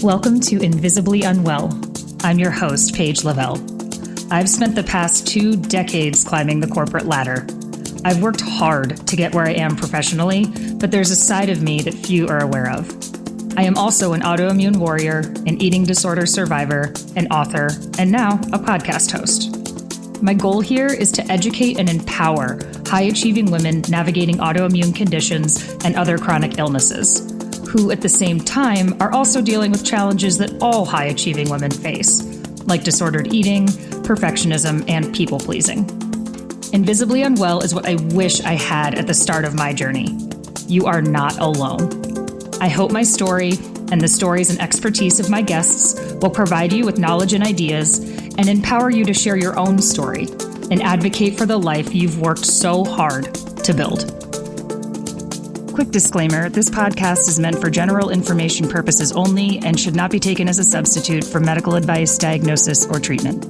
Welcome to Invisibly Unwell. I'm your host, Paige Lavelle. I've spent the past 2 decades climbing the corporate ladder. I've worked hard to get where I am professionally, but there's a side of me that few are aware of. I am also an autoimmune warrior, an eating disorder survivor, an author, and now a podcast host. My goal here is to educate and empower high-achieving women navigating autoimmune conditions and other chronic illnesses, who at the same time are also dealing with challenges that all high-achieving women face, like disordered eating, perfectionism, and people-pleasing. Invisibly Unwell is what I wish I had at the start of my journey. You are not alone. I hope my story and the stories and expertise of my guests will provide you with knowledge and ideas and empower you to share your own story and advocate for the life you've worked so hard to build. Quick disclaimer, this podcast is meant for general information purposes only and should not be taken as a substitute for medical advice, diagnosis, or treatment.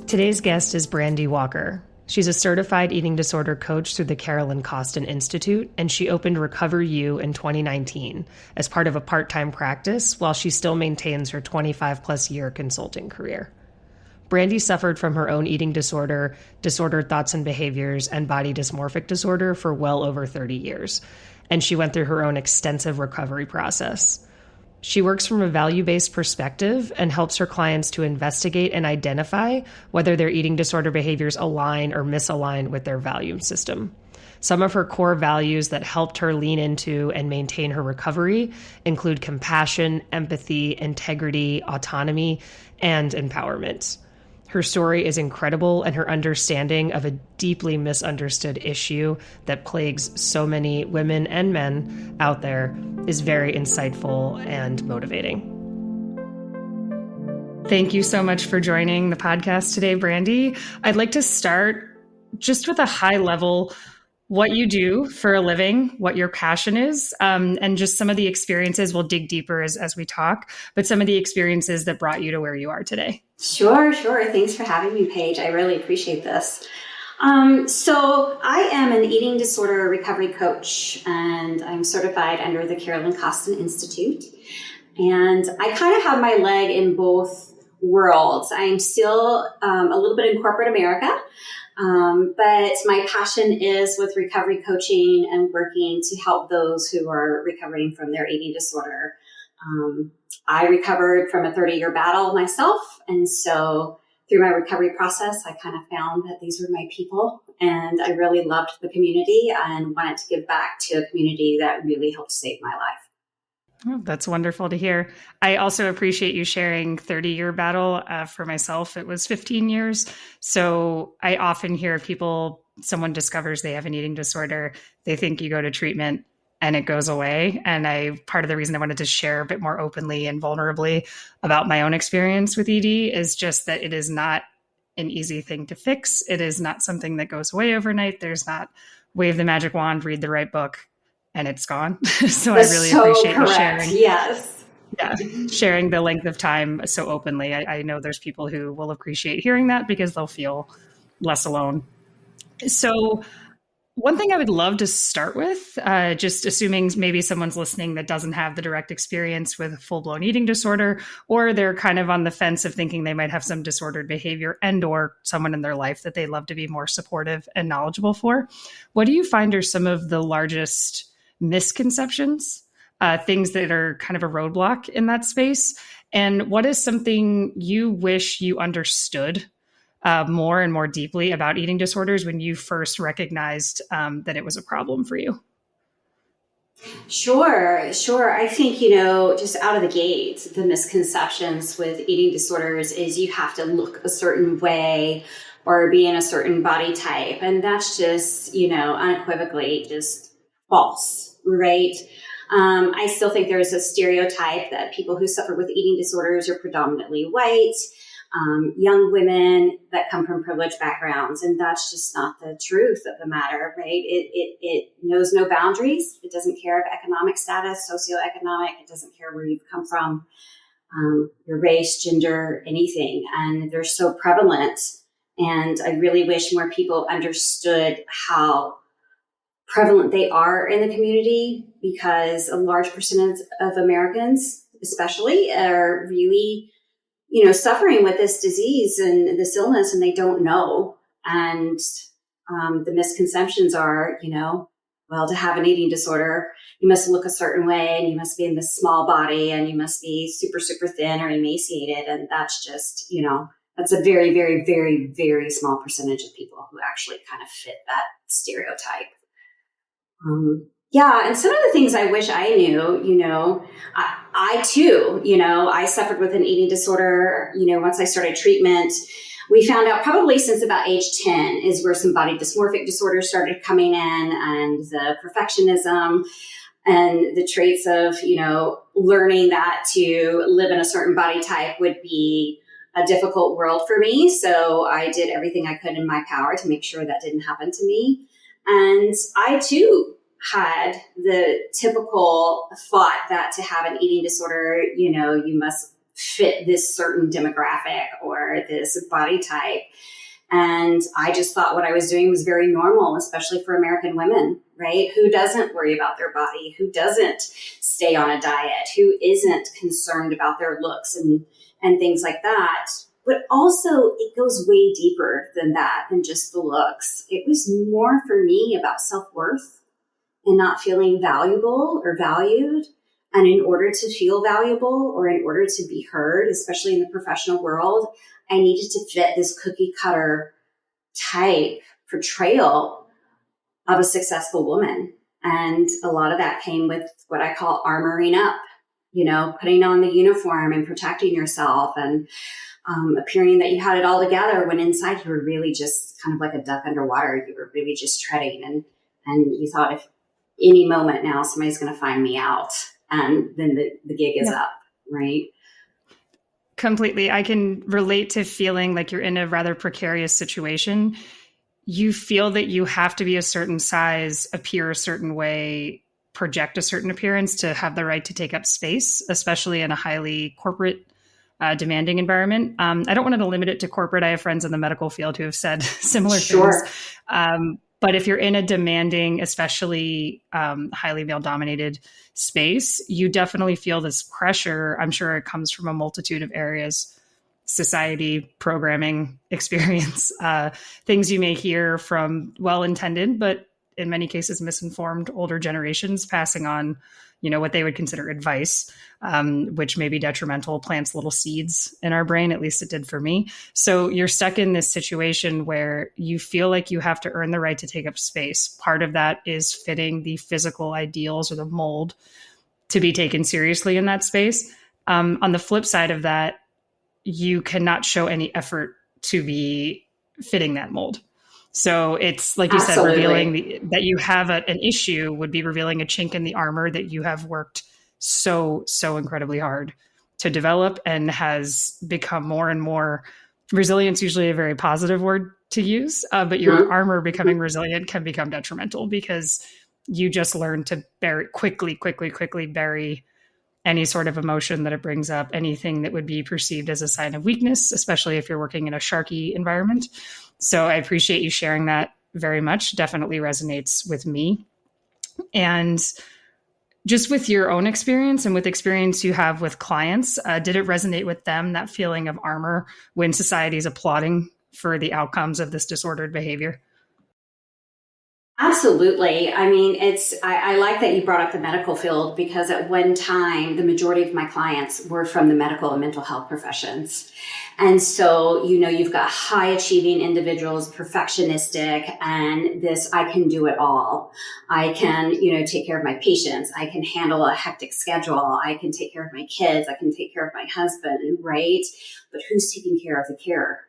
Today's guest is Brandy Walker. She's a certified eating disorder coach through the Carolyn Costin Institute, and she opened Recover You in 2019 as part of a part-time practice while she still maintains her 25-plus year consulting career. Brandy suffered from her own eating disorder, disordered thoughts and behaviors, and body dysmorphic disorder for well over 30 years, and she went through her own extensive recovery process. She works from a value-based perspective and helps her clients to investigate and identify whether their eating disorder behaviors align or misalign with their value system. Some of her core values that helped her lean into and maintain her recovery include compassion, empathy, integrity, autonomy, and empowerment. Her story is incredible, and her understanding of a deeply misunderstood issue that plagues so many women and men out there is very insightful and motivating. Thank you so much for joining the podcast today, Brandy. I'd like to start just with a high level, what you do for a living, what your passion is, and just some of the experiences. We'll dig deeper as we talk, but some of the experiences that brought you to where you are today. Sure. Thanks for having me, Paige. I really appreciate this. So I am an eating disorder recovery coach, and I'm certified under the Carolyn Costin Institute. And I kind of have my leg in both worlds. I'm still a little bit in corporate America, but my passion is with recovery coaching and working to help those who are recovering from their eating disorder. I recovered from a 30-year battle myself. And so through my recovery process, I kind of found that these were my people. And I really loved the community and wanted to give back to a community that really helped save my life. Oh, that's wonderful to hear. I also appreciate you sharing 30-year battle. For myself, it was 15 years. So I often hear someone discovers they have an eating disorder, they think you go to treatment and it goes away. And part of the reason I wanted to share a bit more openly and vulnerably about my own experience with ED is just that it is not an easy thing to fix. It is not something that goes away overnight. There's not wave the magic wand, read the right book, and it's gone. So I really appreciate you sharing. Yes. Yeah, sharing the length of time so openly. I know there's people who will appreciate hearing that because they'll feel less alone. So one thing I would love to start with, just assuming maybe someone's listening that doesn't have the direct experience with a full-blown eating disorder, or they're kind of on the fence of thinking they might have some disordered behavior and or someone in their life that they'd love to be more supportive and knowledgeable for. What do you find are some of the largest misconceptions, things that are kind of a roadblock in that space? And what is something you wish you understood more and more deeply about eating disorders when you first recognized that it was a problem for you? Sure. I think, just out of the gate, the misconceptions with eating disorders is you have to look a certain way or be in a certain body type. And that's just, unequivocally just false, right? I still think there's a stereotype that people who suffer with eating disorders are predominantly white, young women that come from privileged backgrounds. And that's just not the truth of the matter, right? It knows no boundaries. It doesn't care of economic status, socioeconomic. It doesn't care where you've come from, your race, gender, anything. And they're so prevalent. And I really wish more people understood how prevalent they are in the community because a large percentage of Americans, especially, are really, suffering with this disease and this illness, and they don't know. And the misconceptions are, well, to have an eating disorder, you must look a certain way, and you must be in this small body, and you must be super, super thin or emaciated. And that's just, that's a very, very, very, very small percentage of people who actually kind of fit that stereotype. Yeah. And some of the things I wish I knew, I too, I suffered with an eating disorder. Once I started treatment, we found out probably since about age 10 is where some body dysmorphic disorders started coming in, and the perfectionism and the traits of, learning that to live in a certain body type would be a difficult world for me. So I did everything I could in my power to make sure that didn't happen to me. And I too had the typical thought that to have an eating disorder, you must fit this certain demographic or this body type. And I just thought what I was doing was very normal, especially for American women, right? Who doesn't worry about their body? Who doesn't stay on a diet? Who isn't concerned about their looks and things like that? But also it goes way deeper than that, than just the looks. It was more for me about self-worth and not feeling valuable or valued. And in order to feel valuable or in order to be heard, especially in the professional world, I needed to fit this cookie cutter type portrayal of a successful woman. And a lot of that came with what I call armoring up, putting on the uniform and protecting yourself and appearing that you had it all together when inside you were really just kind of like a duck underwater. You were really just treading and you thought if any moment now somebody's going to find me out, and then the gig is up, right? Completely. I can relate to feeling like you're in a rather precarious situation. You feel that you have to be a certain size, appear a certain way, project a certain appearance to have the right to take up space, especially in a highly corporate, demanding environment. I don't want to limit it to corporate. I have friends in the medical field who have said similar things. But if you're in a demanding, especially highly male-dominated space, you definitely feel this pressure. I'm sure it comes from a multitude of areas: society, programming, experience, things you may hear from well-intended, but in many cases misinformed older generations passing on, what they would consider advice, which may be detrimental, plants little seeds in our brain. At least it did for me. So you're stuck in this situation where you feel like you have to earn the right to take up space. Part of that is fitting the physical ideals or the mold to be taken seriously in that space. On the flip side of that, you cannot show any effort to be fitting that mold. So it's like you said, revealing that you have an issue would be revealing a chink in the armor that you have worked so incredibly hard to develop and has become more and more. Resilience, usually a very positive word to use, but your armor becoming resilient can become detrimental because you just learn to quickly bury any sort of emotion that it brings up, anything that would be perceived as a sign of weakness, especially if you're working in a sharky environment. So I appreciate you sharing that very much. Definitely resonates with me. And just with your own experience and with experience you have with clients, did it resonate with them, that feeling of armor when society is applauding for the outcomes of this disordered behavior? Absolutely. I mean, I like that you brought up the medical field because at one time, the majority of my clients were from the medical and mental health professions. And so, you've got high achieving individuals, perfectionistic, and this, I can do it all. I can, take care of my patients. I can handle a hectic schedule. I can take care of my kids. I can take care of my husband, right? But who's taking care of the care?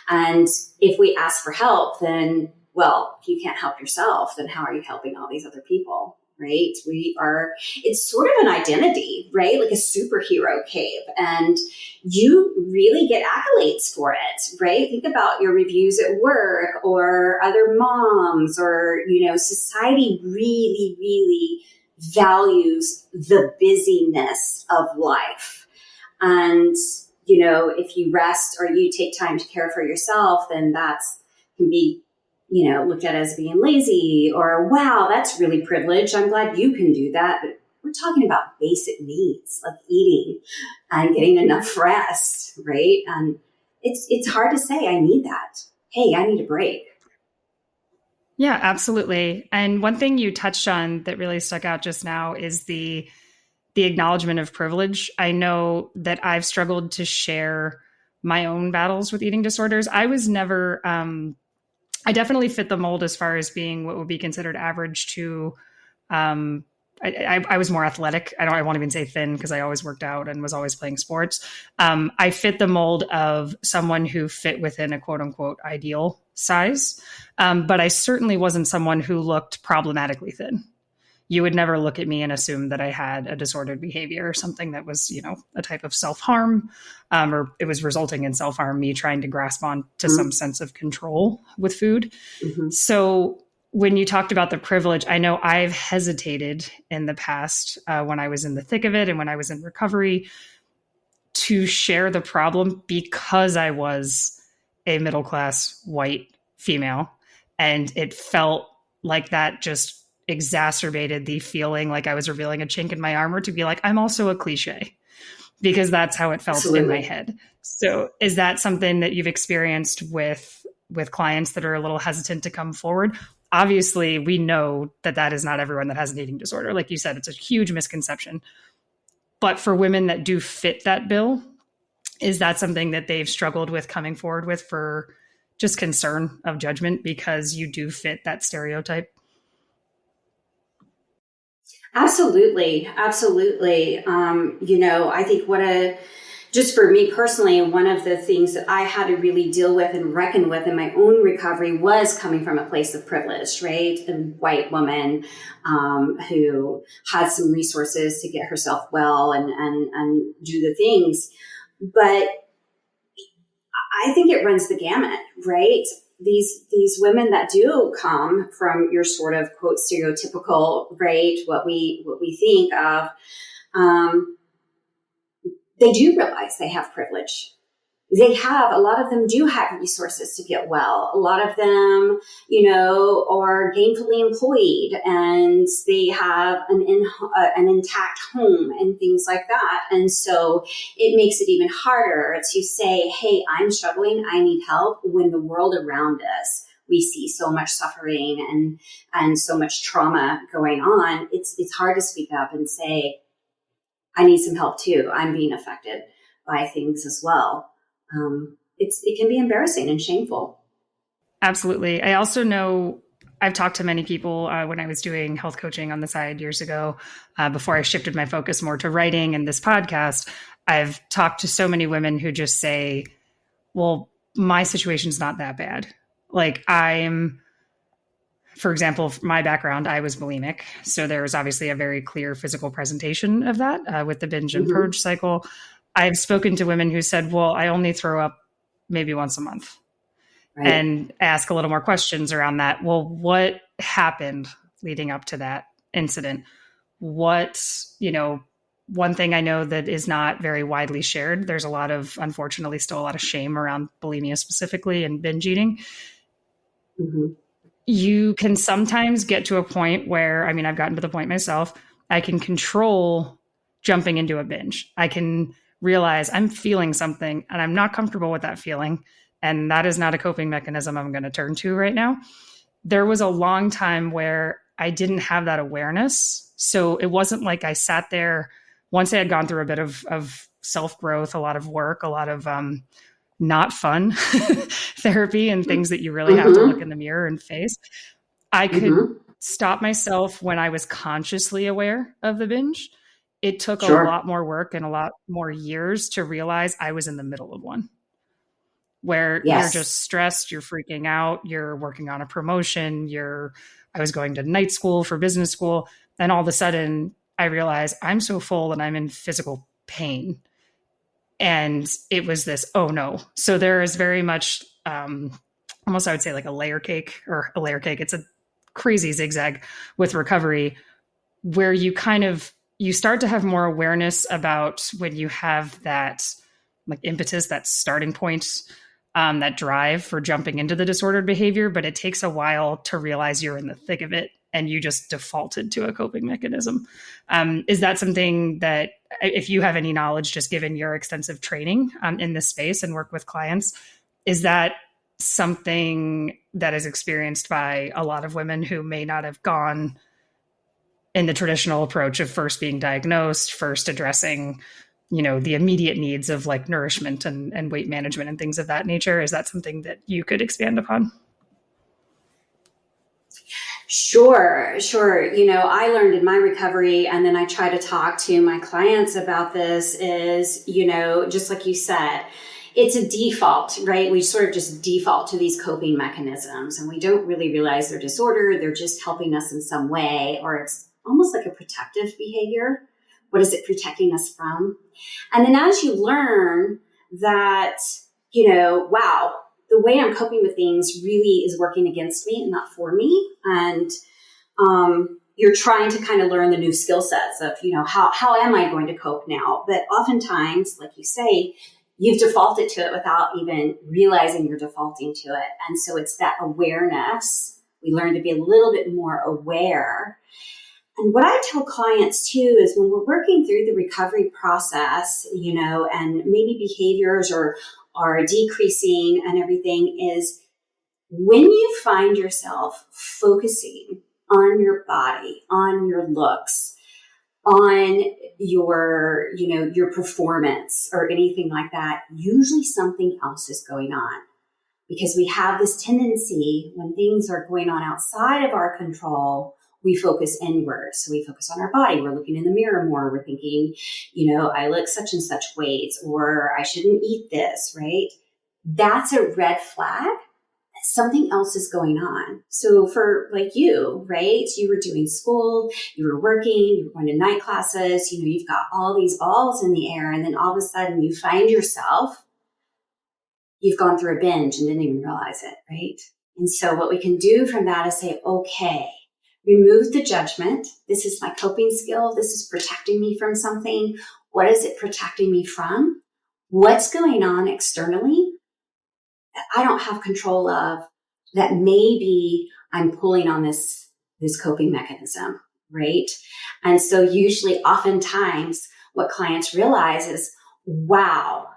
And if we ask for help, then, well, if you can't help yourself, then how are you helping all these other people, right? It's sort of an identity, right? Like a superhero cape. And you really get accolades for it, right? Think about your reviews at work or other moms or, society really, really values the busyness of life. And, if you rest or you take time to care for yourself, then can be looked at as being lazy, or, wow, that's really privileged. I'm glad you can do that. But we're talking about basic needs like eating and getting enough rest, right? And it's hard to say, I need that. Hey, I need a break. Yeah, absolutely. And one thing you touched on that really stuck out just now is the acknowledgement of privilege. I know that I've struggled to share my own battles with eating disorders. I was never I definitely fit the mold as far as being what would be considered average to um I was more athletic. I won't even say thin because I always worked out and was always playing sports. I fit the mold of someone who fit within a quote unquote ideal size. But I certainly wasn't someone who looked problematically thin. You would never look at me and assume that I had a disordered behavior or something that was, a type of self-harm, or it was resulting in self-harm, me trying to grasp on to some sense of control with food. Mm-hmm. So when you talked about the privilege, I know I've hesitated in the past when I was in the thick of it and when I was in recovery to share the problem because I was a middle-class white female. And it felt like that just exacerbated the feeling like I was revealing a chink in my armor to be like, I'm also a cliche, because that's how it felt Absolutely. in my head. So is that something that you've experienced with clients that are a little hesitant to come forward? Obviously, we know that that is not everyone that has an eating disorder. Like you said, it's a huge misconception. But for women that do fit that bill, is that something that they've struggled with coming forward with for just concern of judgment because you do fit that stereotype? Absolutely. Absolutely. I think just for me personally, one of the things that I had to really deal with and reckon with in my own recovery was coming from a place of privilege, right? A white woman who had some resources to get herself well and do the things. But I think it runs the gamut, right? These women that do come from your sort of quote stereotypical, right? What we think of, they do realize they have privilege. A lot of them do have resources to get well. A lot of them, are gainfully employed and they have an intact home and things like that. And so it makes it even harder to say, hey, I'm struggling, I need help, when the world around us, we see so much suffering and so much trauma going on. It's hard to speak up and say, I need some help too. I'm being affected by things as well. It can be embarrassing and shameful. Absolutely. I also know I've talked to many people when I was doing health coaching on the side years ago, before I shifted my focus more to writing and this podcast. I've talked to so many women who just say, well, my situation's not that bad. Like for example, my background, I was bulimic. So there was obviously a very clear physical presentation of that with the binge and purge cycle. I've spoken to women who said, well, I only throw up maybe once a month. Right. And ask a little more questions around that. Well, what happened leading up to that incident? One thing I know that is not very widely shared, there's unfortunately, still a lot of shame around bulimia specifically and binge eating. Mm-hmm. You can sometimes get to a point where, I've gotten to the point myself, I can control jumping into a binge. I can realize I'm feeling something and I'm not comfortable with that feeling. And that is not a coping mechanism I'm going to turn to right now. There was a long time where I didn't have that awareness. So it wasn't like I sat there once I had gone through a bit of self-growth, a lot of work, a lot of not fun therapy and things that you really have to look in the mirror and face. I could stop myself when I was consciously aware of the binge. It took a lot more work and a lot more years to realize I was in the middle of one, where you're just stressed, you're freaking out, you're working on a promotion, I was going to night school for business school. And all of a sudden I realized I'm so full and I'm in physical pain. And it was this, oh no. So there is very much, almost I would say like a layer cake. It's a crazy zigzag with recovery where you start to have more awareness about when you have that like impetus, that starting point that drive for jumping into the disordered behavior, but it takes a while to realize you're in the thick of it and you just defaulted to a coping mechanism. Is that something that, if you have any knowledge, just given your extensive training in this space and work with clients, is that something that is experienced by a lot of women who may not have gone in the traditional approach of first being diagnosed, first addressing, the immediate needs of like nourishment and weight management and things of that nature? Is that something that you could expand upon? Sure. I learned in my recovery, and then I try to talk to my clients about this is, just like you said, it's a default, right? We sort of just default to these coping mechanisms and we don't really realize they're disordered. They're just helping us in some way, or it's almost like a protective behavior. What is it protecting us from? And then as you learn that, wow, the way I'm coping with things really is working against me and not for me. And you're trying to kind of learn the new skill sets of, how am I going to cope now? But oftentimes, like you say, you've defaulted to it without even realizing you're defaulting to it. And so it's that awareness. We learn to be a little bit more aware. And what I tell clients too is when we're working through the recovery process, and maybe behaviors are decreasing and everything, is when you find yourself focusing on your body, on your looks, on your performance or anything like that, usually something else is going on. Because we have this tendency when things are going on outside of our control, we focus inward. So we focus on our body. We're looking in the mirror more. We're thinking, I look such and such weight, or I shouldn't eat this, right? That's a red flag. Something else is going on. So for like you, right? You were doing school, you were working, you were going to night classes, you've got all these balls in the air, and then all of a sudden you find yourself, you've gone through a binge and didn't even realize it, right? And so what we can do from that is say, okay, remove the judgment. This is my coping skill. This is protecting me from something. What is it protecting me from? What's going on externally that I don't have control of, that maybe I'm pulling on this coping mechanism, right? And so usually oftentimes what clients realize is, wow,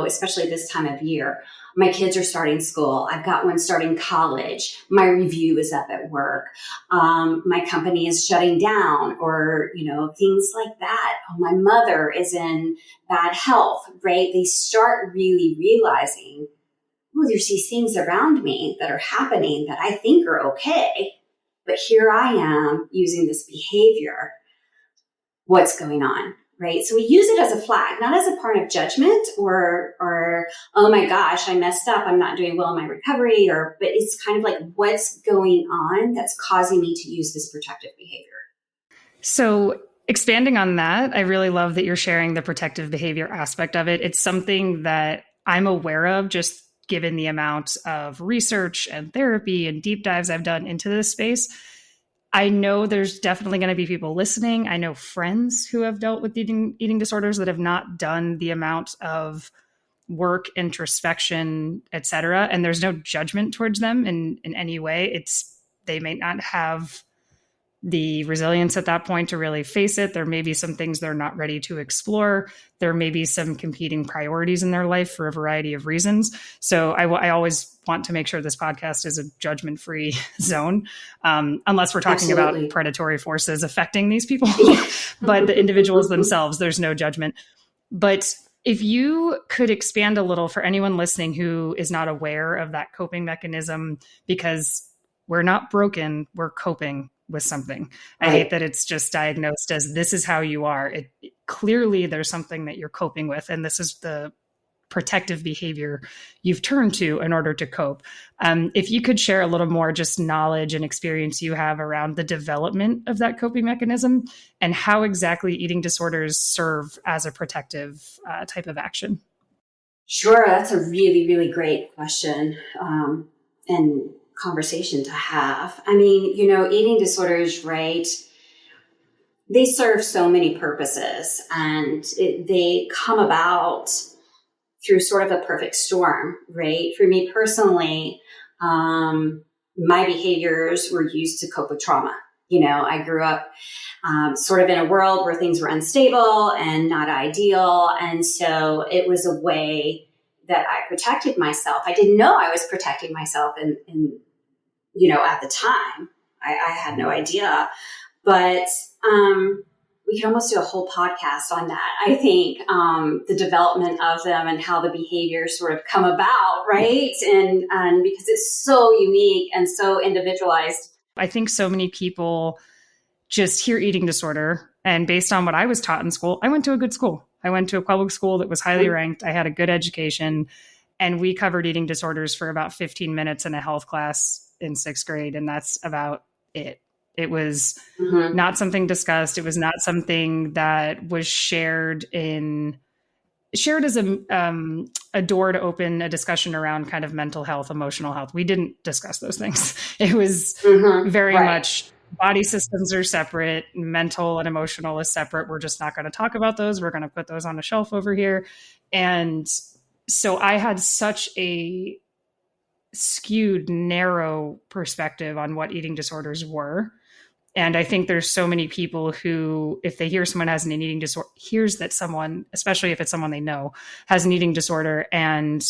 especially this time of year, my kids are starting school. I've got one starting college. My review is up at work. My company is shutting down, or, things like that. Oh, my mother is in bad health, right? They start really realizing, oh, there's these things around me that are happening that I think are okay, but here I am using this behavior. What's going on, right? So we use it as a flag, not as a part of judgment or oh my gosh, I messed up, I'm not doing well in my recovery, but it's kind of like what's going on that's causing me to use this protective behavior. So expanding on that, I really love that you're sharing the protective behavior aspect of it. It's something that I'm aware of, just given the amount of research and therapy and deep dives I've done into this space. I know there's definitely going to be people listening. I know friends who have dealt with eating disorders that have not done the amount of work, introspection, et cetera. And there's no judgment towards them in any way. They may not have the resilience at that point to really face it. There may be some things they're not ready to explore. There may be some competing priorities in their life for a variety of reasons. So I always want to make sure this podcast is a judgment-free zone, unless we're talking about predatory forces affecting these people. But the individuals themselves, there's no judgment. But if you could expand a little for anyone listening who is not aware of that coping mechanism, because we're not broken, we're coping with something. I hate that it's just diagnosed as this is how you are. Clearly there's something that you're coping with, and this is the protective behavior you've turned to in order to cope. If you could share a little more just knowledge and experience you have around the development of that coping mechanism and how exactly eating disorders serve as a protective type of action. Sure, that's a really, really great question. And conversation to have. I mean, eating disorders, right? They serve so many purposes, and they come about through sort of a perfect storm, right? For me personally, my behaviors were used to cope with trauma. I grew up sort of in a world where things were unstable and not ideal. And so it was a way that I protected myself. I didn't know I was protecting myself at the time. I had no idea. But we could almost do a whole podcast on that. I think the development of them and how the behaviors sort of come about, right? And because it's so unique and so individualized. I think so many people just hear eating disorder. And based on what I was taught in school, I went to a good school. I went to a public school that was highly ranked. I had a good education. And we covered eating disorders for about 15 minutes in a health class in 6th grade. And that's about it. It was not something discussed. It was not something that was shared as a door to open a discussion around kind of mental health, emotional health. We didn't discuss those things. It was very much body systems are separate, mental and emotional is separate. We're just not going to talk about those. We're going to put those on a shelf over here. And so I had such a skewed, narrow perspective on what eating disorders were. And I think there's so many people who, if they hear someone has an eating disorder, hears that someone, especially if it's someone they know, has an eating disorder, and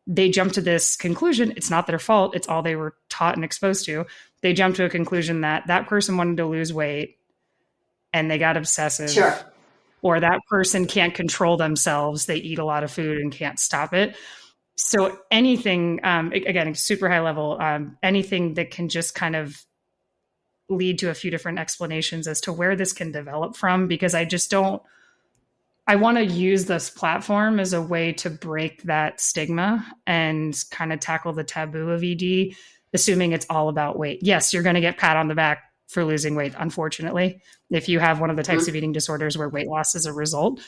they jump to this conclusion. It's not their fault. It's all they were taught and exposed to. They jump to a conclusion that that person wanted to lose weight and they got obsessive. Sure. Or that person can't control themselves. They eat a lot of food and can't stop it. So anything, again, super high level, anything that can just kind of lead to a few different explanations as to where this can develop from, because I want to use this platform as a way to break that stigma and kind of tackle the taboo of ED, assuming it's all about weight. Yes, you're going to get pat on the back for losing weight, unfortunately, if you have one of the types of eating disorders where weight loss is a result.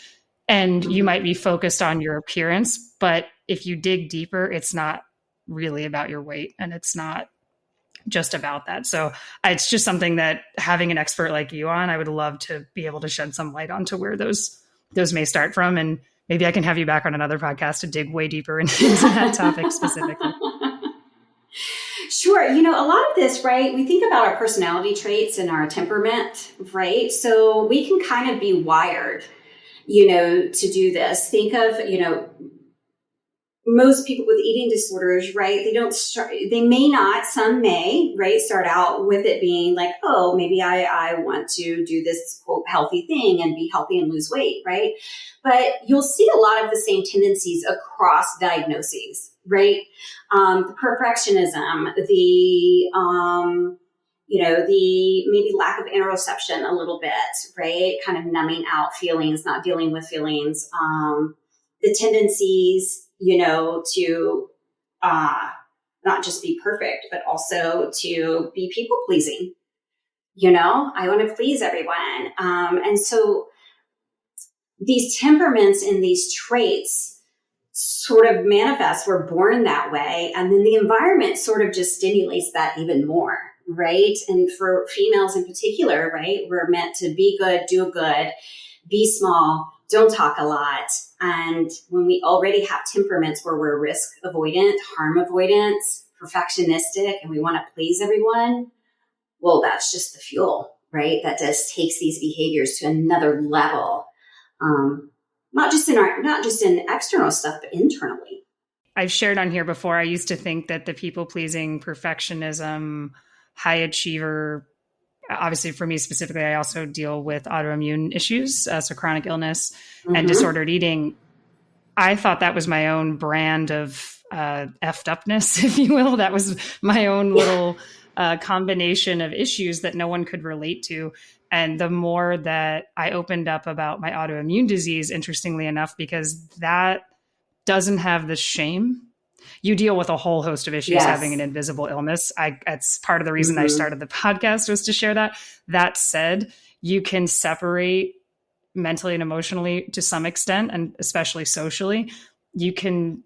And you might be focused on your appearance, but if you dig deeper, it's not really about your weight, and it's not just about that. So it's just something that having an expert like you on, I would love to be able to shed some light on to where those may start from. And maybe I can have you back on another podcast to dig way deeper into that topic specifically. Sure. A lot of this, right? We think about our personality traits and our temperament, right? So we can kind of be wired, to do this. Think of, most people with eating disorders, right? They may not, some may, right, start out with it being like, oh, maybe I want to do this quote healthy thing and be healthy and lose weight, right? But you'll see a lot of the same tendencies across diagnoses, right? The perfectionism, the maybe lack of interoception a little bit, right? Kind of numbing out feelings, not dealing with feelings, the tendencies, to not just be perfect, but also to be people pleasing. I want to please everyone. And so these temperaments and these traits sort of manifest. We're born that way. And then the environment sort of just stimulates that even more, right? And for females in particular, right, we're meant to be good, do good, be small, don't talk a lot. And when we already have temperaments where we're risk avoidant, harm avoidant, perfectionistic, and we want to please everyone, well, that's just the fuel, right? That just takes these behaviors to another level. Not just in external stuff, but internally. I've shared on here before, I used to think that the people-pleasing, perfectionism, high achiever, obviously for me specifically, I also deal with autoimmune issues, so chronic illness and disordered eating. I thought that was my own brand of effed upness, if you will. That was my own little combination of issues that no one could relate to. And the more that I opened up about my autoimmune disease, interestingly enough, because that doesn't have the shame. You deal with a whole host of issues having an invisible illness. That's part of the reason I started the podcast, was to share that. That said, you can separate mentally and emotionally to some extent, and especially socially. You can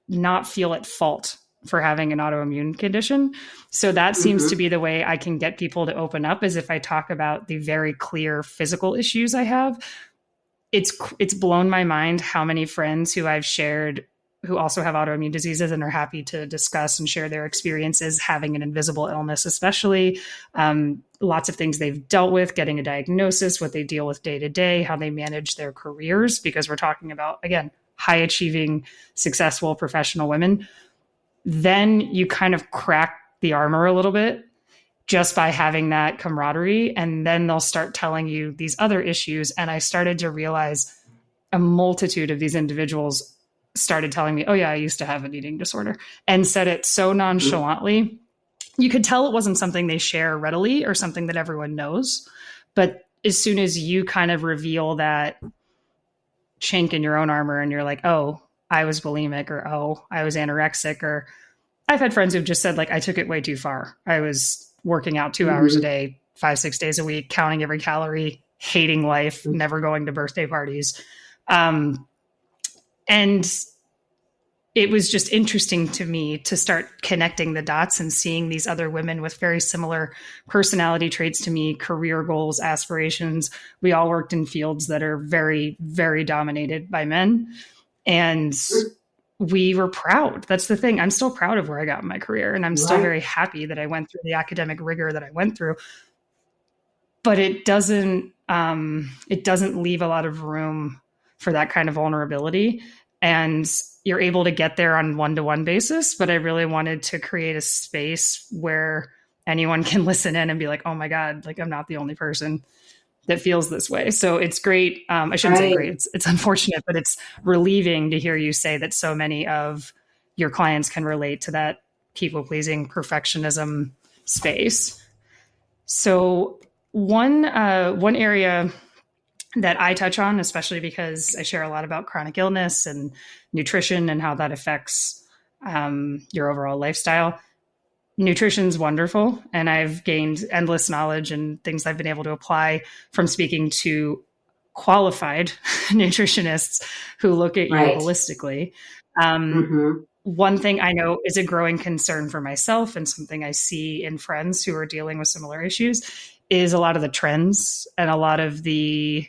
not feel at fault for having an autoimmune condition. So that seems to be the way I can get people to open up, is if I talk about the very clear physical issues I have. it's blown my mind how many friends who I've shared who also have autoimmune diseases and are happy to discuss and share their experiences having an invisible illness, especially lots of things they've dealt with, getting a diagnosis, what they deal with day to day, how they manage their careers, because we're talking about, again, high achieving, successful professional women. Then you kind of crack the armor a little bit just by having that camaraderie. And then they'll start telling you these other issues. And I started to realize a multitude of these individuals started telling me, oh yeah, I used to have an eating disorder, and said it so nonchalantly. You could tell it wasn't something they share readily or something that everyone knows. But as soon as you kind of reveal that chink in your own armor and you're like, oh, I was bulimic, or oh, I was anorexic, or I've had friends who've just said, like, I took it way too far. I was working out 2 hours a day, 5-6 days a week, counting every calorie, hating life, never going to birthday parties. And it was just interesting to me to start connecting the dots and seeing these other women with very similar personality traits to me, career goals, aspirations. We all worked in fields that are very, very dominated by men. And we were proud. That's the thing. I'm still proud of where I got in my career. And I'm still very happy that I went through the academic rigor that I went through. But it doesn't leave a lot of room for that kind of vulnerability. And you're able to get there on one-to-one basis. But I really wanted to create a space where anyone can listen in and be like, oh my God, like, I'm not the only person that feels this way. So it's great. I shouldn't say great. It's unfortunate, but it's relieving to hear you say that so many of your clients can relate to that people-pleasing perfectionism space. So one area that I touch on, especially because I share a lot about chronic illness and nutrition and how that affects your overall lifestyle. Nutrition's wonderful, and I've gained endless knowledge and things I've been able to apply from speaking to qualified nutritionists who look at you holistically. One thing I know is a growing concern for myself, and something I see in friends who are dealing with similar issues, is a lot of the trends and a lot of the,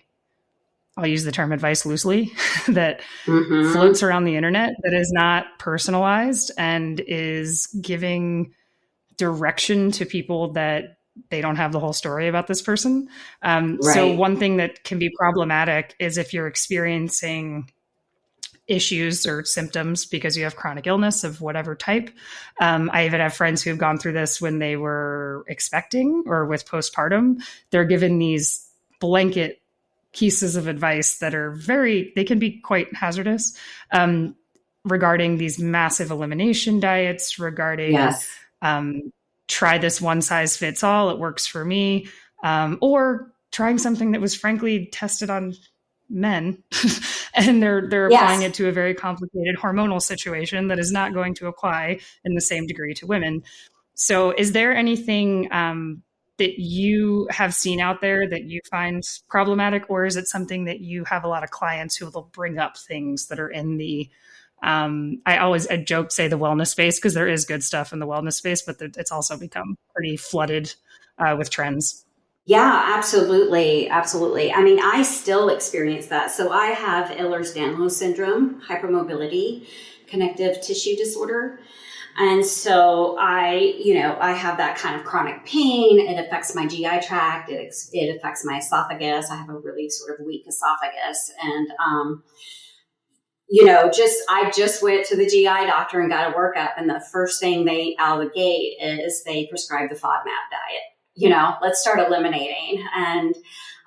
I'll use the term advice loosely, that floats around the internet that is not personalized and is giving direction to people that they don't have the whole story about this person. So one thing that can be problematic is if you're experiencing issues or symptoms because you have chronic illness of whatever type. I even have friends who've gone through this when they were expecting or with postpartum. They're given these blanket pieces of advice that are they can be quite hazardous, regarding these massive elimination diets, regarding try this one size fits all, it works for me, or trying something that was frankly tested on men and they're applying it to a very complicated hormonal situation that is not going to apply in the same degree to women. So is there anything that you have seen out there that you find problematic, or is it something that you have a lot of clients who will bring up things that are in the I joke, say the wellness space, because there is good stuff in the wellness space, but it's also become pretty flooded with trends. Yeah, absolutely. Absolutely. I mean, I still experience that. So I have Ehlers-Danlos syndrome, hypermobility, connective tissue disorder. And so I have that kind of chronic pain. It affects my GI tract. It affects my esophagus. I have a really sort of weak esophagus. And, I just went to the GI doctor and got a workup. And the first thing they out of the gate is they prescribed the FODMAP diet. Let's start eliminating. And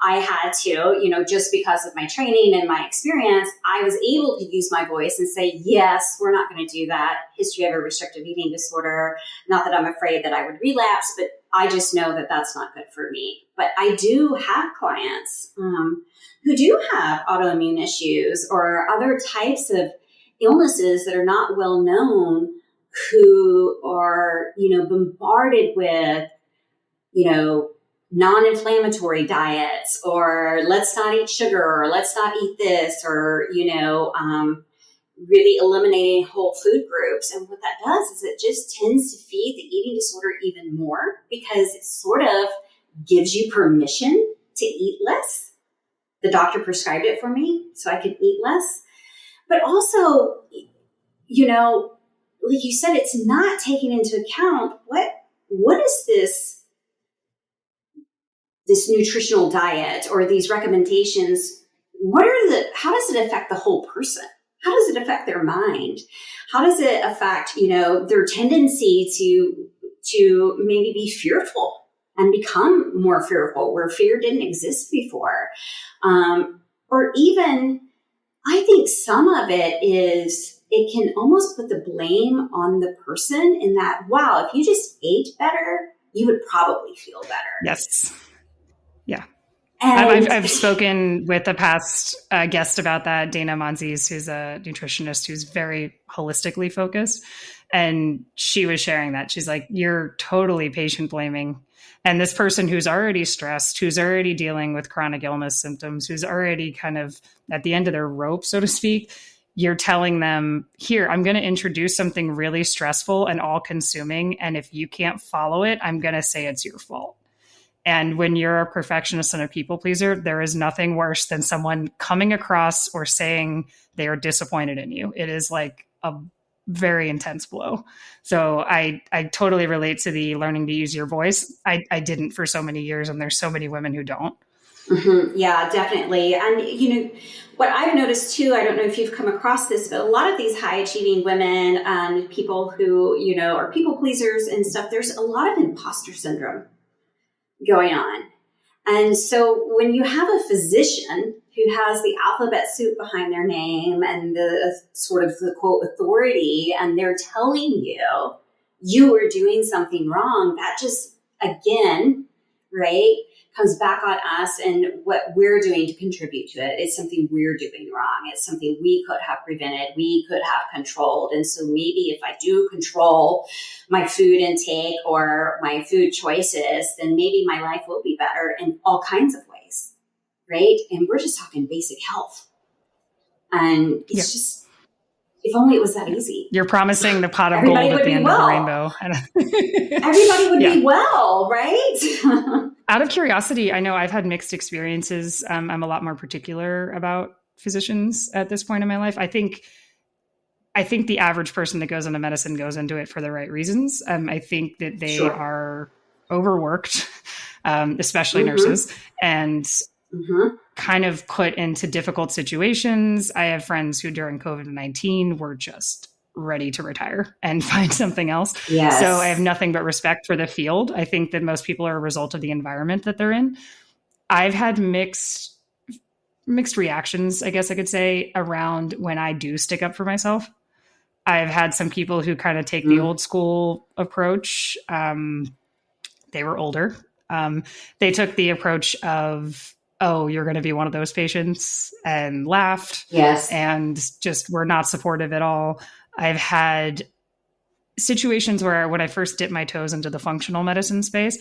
I had to, just because of my training and my experience, I was able to use my voice and say, yes, we're not going to do that. History of a restrictive eating disorder. Not that I'm afraid that I would relapse, but I just know that that's not good for me. But I do have clients who do have autoimmune issues or other types of illnesses that are not well known, who are, bombarded with, non-inflammatory diets, or let's not eat sugar, or let's not eat this, or, really eliminating whole food groups. And what that does is it just tends to feed the eating disorder even more, because it sort of gives you permission to eat less. the doctor prescribed it for me so I could eat less. But also, like you said, it's not taking into account what is this nutritional diet or these recommendations. How does it affect the whole person? How does it affect their mind? How does it affect, their tendency to maybe be fearful and become more fearful where fear didn't exist before? Or even, I think some of it can almost put the blame on the person in that, wow, if you just ate better, you would probably feel better. Yes. Yeah. And I've spoken with a past guest about that, Dana Monzes, who's a nutritionist who's very holistically focused. And she was sharing that. She's like, you're totally patient blaming. And this person who's already stressed, who's already dealing with chronic illness symptoms, who's already kind of at the end of their rope, so to speak, you're telling them, here, I'm going to introduce something really stressful and all consuming. And if you can't follow it, I'm going to say it's your fault. And when you're a perfectionist and a people pleaser, there is nothing worse than someone coming across or saying they are disappointed in you. It is like a very intense blow. So I totally relate to the learning to use your voice. I didn't for so many years, and there's so many women who don't. Mm-hmm. Yeah, definitely. And, what I've noticed too, I don't know if you've come across this, but a lot of these high achieving women and people who, are people pleasers and stuff, there's a lot of imposter syndrome going on. And so when you have a physician who has the alphabet soup behind their name and the sort of the quote authority, and they're telling you are doing something wrong, that just, again, right, comes back on us and what we're doing to contribute to it. It's something we're doing wrong. It's something we could have prevented, we could have controlled. And so maybe if I do control my food intake or my food choices, then maybe my life will be better in all kinds of ways, right? And we're just talking basic health. And it's just, if only it was that easy. You're promising the pot of gold at the end of the rainbow. Everybody would be well, right? Out of curiosity, I know I've had mixed experiences. I'm a lot more particular about physicians at this point in my life. I think the average person that goes into medicine goes into it for the right reasons. I think that they are overworked, especially nurses, and kind of put into difficult situations. I have friends who during COVID-19 were just ready to retire and find something else. Yes. So I have nothing but respect for the field. I think that most people are a result of the environment that they're in. I've had mixed reactions, I guess I could say, around when I do stick up for myself. I've had some people who kind of take the old school approach. They were older. They took the approach of, oh, you're going to be one of those patients, and laughed. Yes. And just were not supportive at all. I've had situations where when I first dipped my toes into the functional medicine space,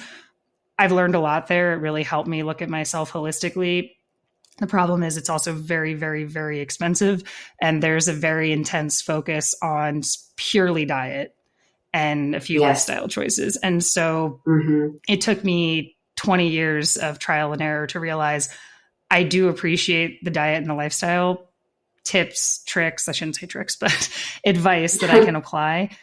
I've learned a lot there. It really helped me look at myself holistically. The problem is it's also very, very, very expensive. And there's a very intense focus on purely diet and a few lifestyle choices. And so it took me 20 years of trial and error to realize I do appreciate the diet and the lifestyle tips, tricks, I shouldn't say tricks, but advice that I can apply.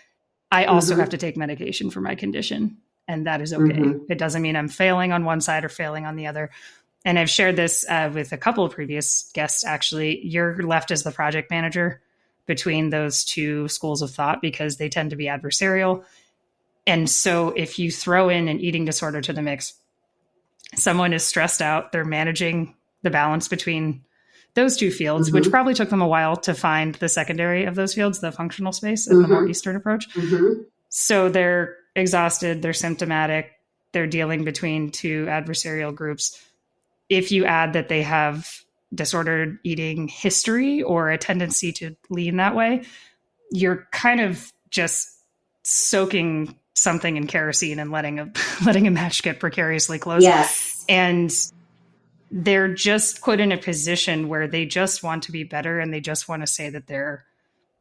I also have to take medication for my condition, and that is okay. It doesn't mean I'm failing on one side or failing on the other. And I've shared this with a couple of previous guests, actually. You're left as the project manager between those two schools of thought because they tend to be adversarial. And so if you throw in an eating disorder to the mix, someone is stressed out, they're managing the balance between those two fields, which probably took them a while to find the secondary of those fields, the functional space and the more Eastern approach. So they're exhausted, they're symptomatic, they're dealing between two adversarial groups. If you add that they have disordered eating history or a tendency to lean that way, you're kind of just soaking something in kerosene and letting a match get precariously close. Yes. And they're just put in a position where they just want to be better and they just want to say that they're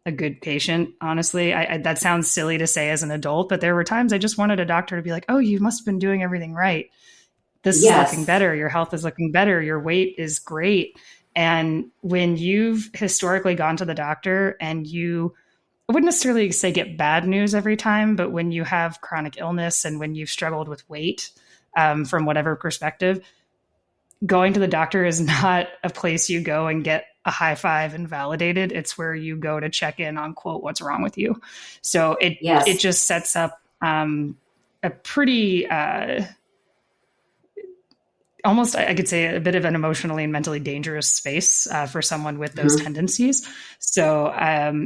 a good patient. Honestly, that sounds silly to say as an adult, but there were times I just wanted a doctor to be like, oh, you must have been doing everything right. this is looking Yes. better. Your health is looking better. Your weight is great. And when you've historically gone to the doctor and I wouldn't necessarily say get bad news every time, but when you have chronic illness and when you've struggled with weight, from whatever perspective, going to the doctor is not a place you go and get a high five and validated. It's where you go to check in on, quote, what's wrong with you. So it Yes. just sets up a pretty almost, I could say, a bit of an emotionally and mentally dangerous space for someone with those tendencies. So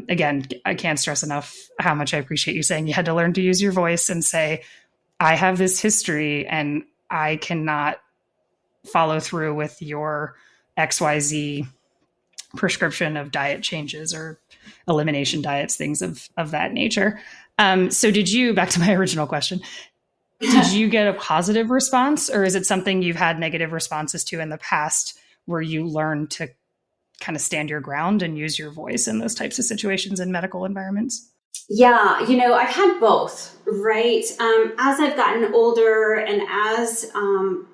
again, I can't stress enough how much I appreciate you saying you had to learn to use your voice and say, I have this history and I cannot follow through with your XYZ prescription of diet changes or elimination diets, things of that nature. So back to my original question, did you get a positive response, or is it something you've had negative responses to in the past where you learned to kind of stand your ground and use your voice in those types of situations in medical environments? Yeah, I've had both, right? As I've gotten older, and as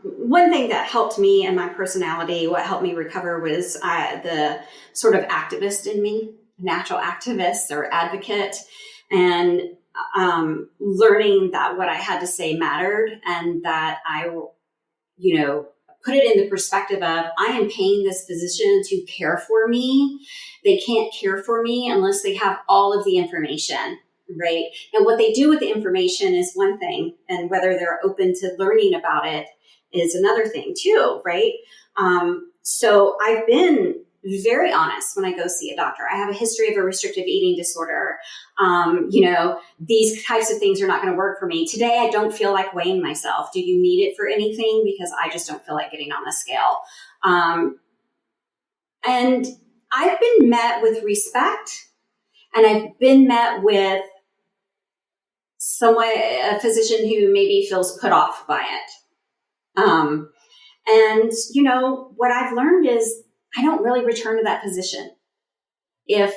one thing that helped me and my personality, what helped me recover was the sort of activist in me, natural activist or advocate, and learning that what I had to say mattered, and that I, put it in the perspective of, I am paying this physician to care for me. They can't care for me unless they have all of the information, right? And what they do with the information is one thing, and whether they're open to learning about it is another thing too, right? So I've been very honest when I go see a doctor. I have a history of a restrictive eating disorder. These types of things are not going to work for me. Today, I don't feel like weighing myself. Do you need it for anything? Because I just don't feel like getting on the scale. And I've been met with respect, and I've been met with a physician who maybe feels put off by it. And what I've learned is I don't really return to that physician. If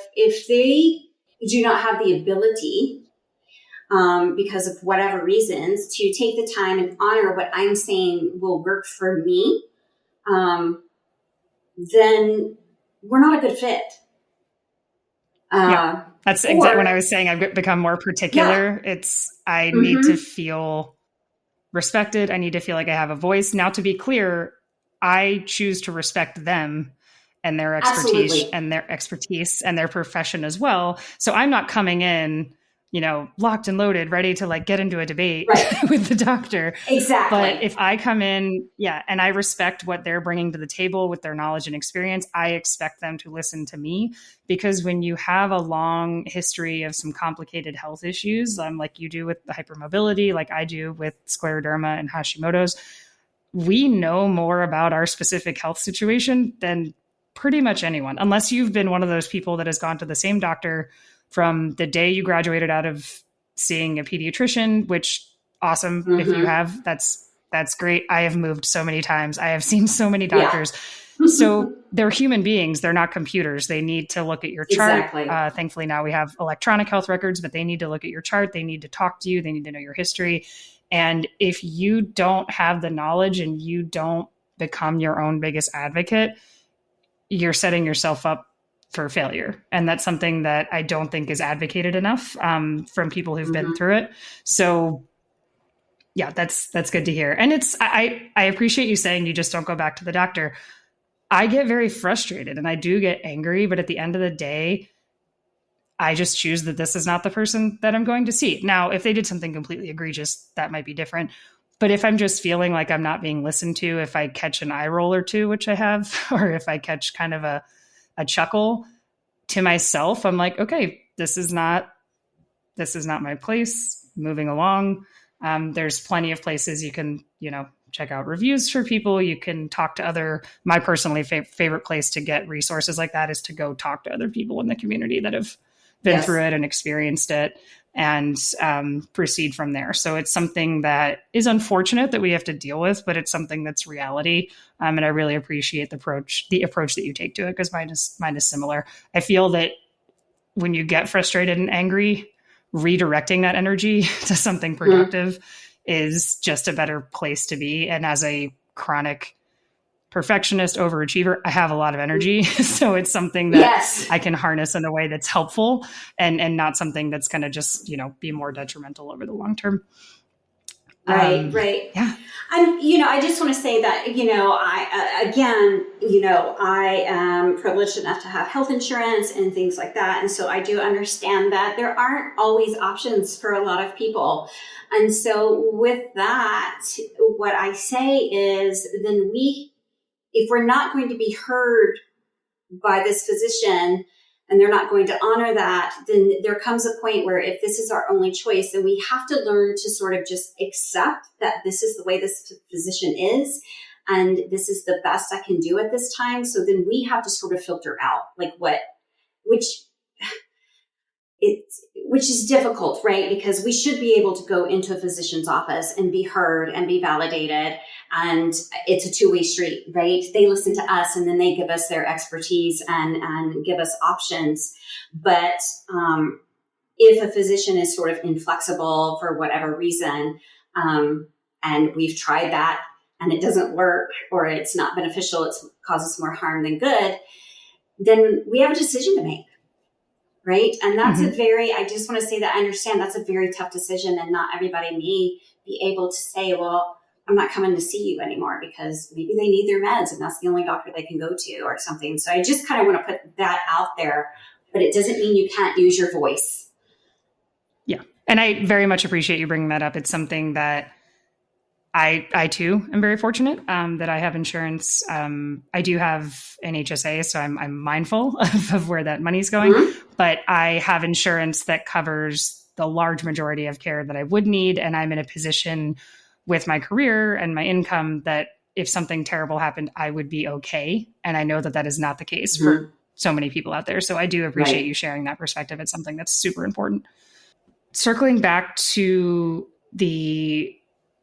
they do not have the ability, because of whatever reasons, to take the time and honor what I'm saying will work for me, then we're not a good fit. Yeah, that's exactly when I was saying I've become more particular. Yeah. I need to feel respected. I need to feel like I have a voice. Now, to be clear, I choose to respect them and their expertise and their profession as well. So I'm not coming in, locked and loaded, ready to like get into a debate with the doctor. Exactly. But if I come in, and I respect what they're bringing to the table with their knowledge and experience, I expect them to listen to me, because when you have a long history of some complicated health issues, like you do with the hypermobility, like I do with scleroderma and Hashimoto's, we know more about our specific health situation than pretty much anyone, unless you've been one of those people that has gone to the same doctor from the day you graduated out of seeing a pediatrician, which awesome. If you have, that's great. I have moved so many times. I have seen so many doctors. Yeah. So they're human beings. They're not computers. They need to look at your chart. Exactly. Thankfully now we have electronic health records, but they need to look at your chart. They need to talk to you. They need to know your history. And if you don't have the knowledge and you don't become your own biggest advocate, you're setting yourself up for failure. And that's something that I don't think is advocated enough from people who've been through it. So yeah, that's good to hear. And I appreciate you saying you just don't go back to the doctor. I get very frustrated and I do get angry, but at the end of the day, I just choose that this is not the person that I'm going to see. Now, if they did something completely egregious, that might be different. But if I'm just feeling like I'm not being listened to, if I catch an eye roll or two, which I have, or if I catch kind of a chuckle to myself, I'm like, okay, this is not my place. Moving along. There's plenty of places you can, check out reviews for people. You can talk to my personally favorite place to get resources like that is to go talk to other people in the community that have been through it and experienced it, and proceed from there. So it's something that is unfortunate that we have to deal with, but it's something that's reality. And I really appreciate the approach that you take to it, because mine is similar. I feel that when you get frustrated and angry, redirecting that energy to something productive is just a better place to be. And as a chronic perfectionist, overachiever, I have a lot of energy. So it's something that I can harness in a way that's helpful and not something that's going to just, be more detrimental over the long term. Right. Yeah. And, I just want to say that, I am privileged enough to have health insurance and things like that. And so I do understand that there aren't always options for a lot of people. And so with that, what I say is then if we're not going to be heard by this physician, and they're not going to honor that, then there comes a point where if this is our only choice, then we have to learn to sort of just accept that this is the way this physician is, and this is the best I can do at this time. So then we have to sort of filter out which is difficult, right? Because we should be able to go into a physician's office and be heard and be validated. And it's a two-way street, right? They listen to us and then they give us their expertise and give us options. But if a physician is sort of inflexible for whatever reason, and we've tried that and it doesn't work or it's not beneficial, it causes more harm than good, then we have a decision to make. Right. And that's I just want to say that I understand that's a very tough decision, and not everybody may be able to say, well, I'm not coming to see you anymore because maybe they need their meds and that's the only doctor they can go to or something. So I just kind of want to put that out there, but it doesn't mean you can't use your voice. Yeah. And I very much appreciate you bringing that up. It's something that I too am very fortunate that I have insurance. I do have an HSA, so I'm mindful of where that money's going. But I have insurance that covers the large majority of care that I would need, and I'm in a position with my career and my income that if something terrible happened, I would be okay. And I know that that is not the case for so many people out there. So I do appreciate you sharing that perspective. It's something that's super important. Circling back to the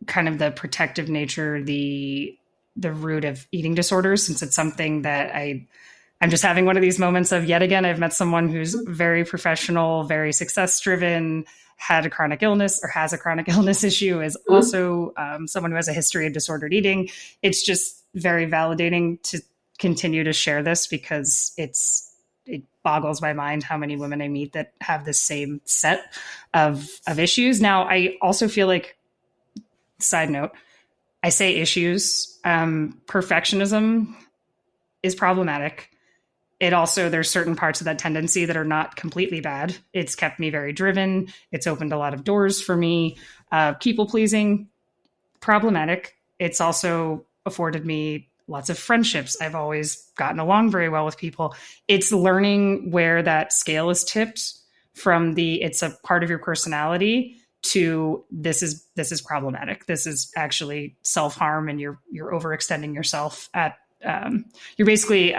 kind of the protective nature, the root of eating disorders, since it's something that I'm just having one of these moments of, yet again, I've met someone who's very professional, very success driven, had a chronic illness or has a chronic illness issue, is also someone who has a history of disordered eating. It's just very validating to continue to share this because it boggles my mind how many women I meet that have the same set of issues. Now, I also feel like, side note, I say issues. Perfectionism is problematic. It also, there's certain parts of that tendency that are not completely bad. It's kept me very driven. It's opened a lot of doors for me. People pleasing, problematic. It's also afforded me lots of friendships. I've always gotten along very well with people. It's learning where that scale is tipped from it's a part of your personality to this is problematic. This is actually self-harm, and you're overextending yourself you're basically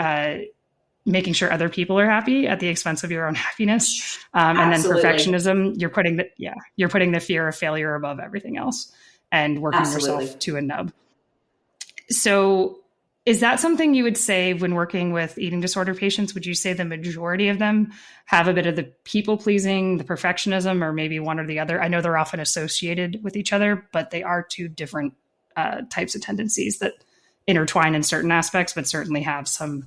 making sure other people are happy at the expense of your own happiness. And then perfectionism, you're putting the fear of failure above everything else and working yourself to a nub. So is that something you would say when working with eating disorder patients? Would you say the majority of them have a bit of the people pleasing, the perfectionism, or maybe one or the other? I know they're often associated with each other, but they are two different types of tendencies that intertwine in certain aspects, but certainly have some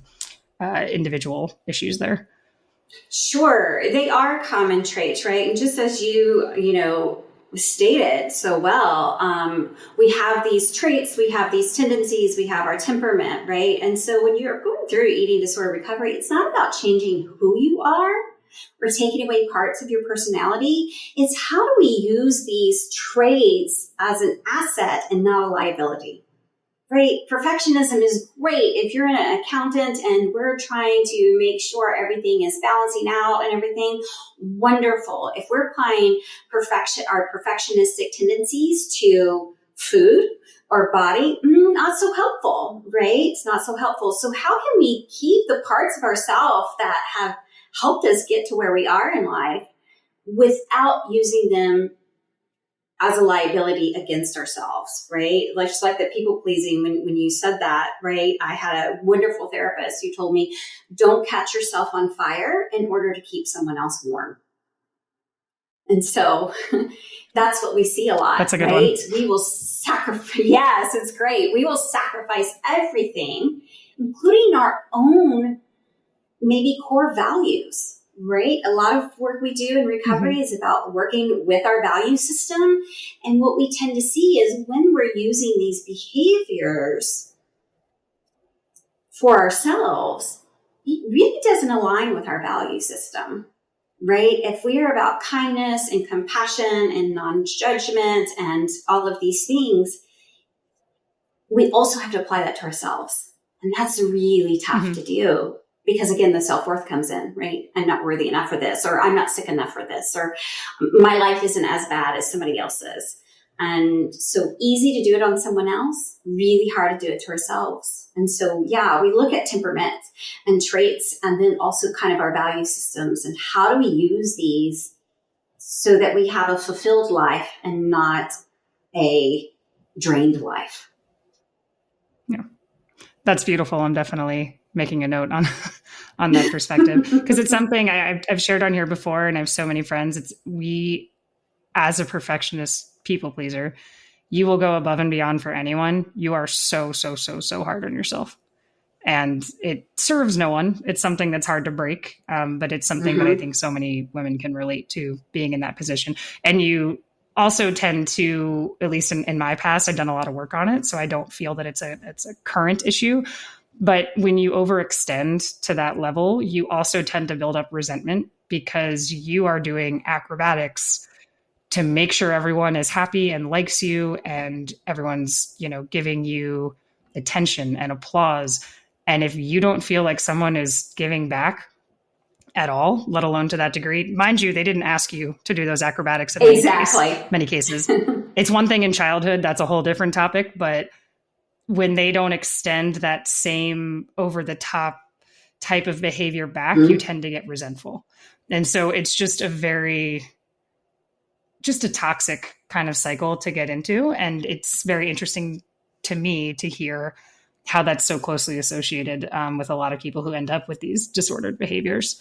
individual issues there. Sure. They are common traits, right? And just as you stated so well, we have these traits, we have these tendencies, we have our temperament, right? And so when you're going through eating disorder recovery, it's not about changing who you are or taking away parts of your personality. It's how do we use these traits as an asset and not a liability? Right? Perfectionism is great if you're an accountant and we're trying to make sure everything is balancing out and everything. Wonderful. If we're applying our perfectionistic tendencies to food or body, not so helpful, right? It's not so helpful. So how can we keep the parts of ourselves that have helped us get to where we are in life without using them as a liability against ourselves, right? Just like that people pleasing, when you said that, right? I had a wonderful therapist who told me, don't catch yourself on fire in order to keep someone else warm. And so that's what we see a lot, That's a good right? one. We will sacrifice. Yes, it's great. We will sacrifice everything, including our own maybe core values, right? A lot of work we do in recovery is about working with our value system. And what we tend to see is when we're using these behaviors for ourselves, it really doesn't align with our value system, right? If we are about kindness and compassion and non-judgment and all of these things, we also have to apply that to ourselves. And that's really tough to do because, again, the self-worth comes in, right? I'm not worthy enough for this, or I'm not sick enough for this, or my life isn't as bad as somebody else's. And so easy to do it on someone else, really hard to do it to ourselves. And so, yeah, we look at temperament and traits and then also kind of our value systems and how do we use these so that we have a fulfilled life and not a drained life. Yeah, that's beautiful. I'm definitely making a note on on that perspective because it's something I've shared on here before, and I have so many friends. It's we, as a perfectionist people pleaser, you will go above and beyond for anyone. You are so hard on yourself, and it serves no one. It's something that's hard to break, but it's something that I think so many women can relate to being in that position. And you also tend to, at least in my past, I've done a lot of work on it, so I don't feel that it's a current issue. But when you overextend to that level, you also tend to build up resentment because you are doing acrobatics to make sure everyone is happy and likes you and everyone's, giving you attention and applause. And if you don't feel like someone is giving back at all, let alone to that degree, mind you, they didn't ask you to do those acrobatics in many cases. It's one thing in childhood, that's a whole different topic, but when they don't extend that same over the top type of behavior back, you tend to get resentful. And so it's just a toxic kind of cycle to get into. And it's very interesting to me to hear how that's so closely associated with a lot of people who end up with these disordered behaviors.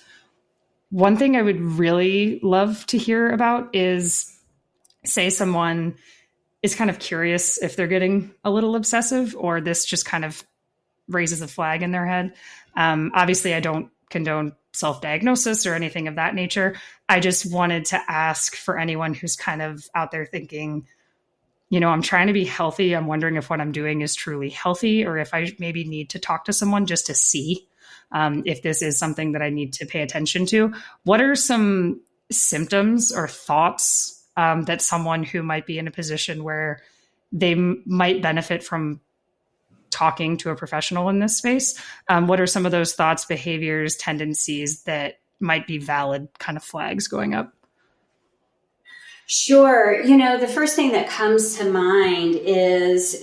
One thing I would really love to hear about is, say someone is kind of curious if they're getting a little obsessive, or this just kind of raises a flag in their head. Obviously, I don't condone self-diagnosis or anything of that nature. I just wanted to ask for anyone who's kind of out there thinking, I'm trying to be healthy. I'm wondering if what I'm doing is truly healthy, or if I maybe need to talk to someone just to see if this is something that I need to pay attention to. What are some symptoms or thoughts that someone who might be in a position where they might benefit from talking to a professional in this space? What are some of those thoughts, behaviors, tendencies that might be valid kind of flags going up? Sure. The first thing that comes to mind is,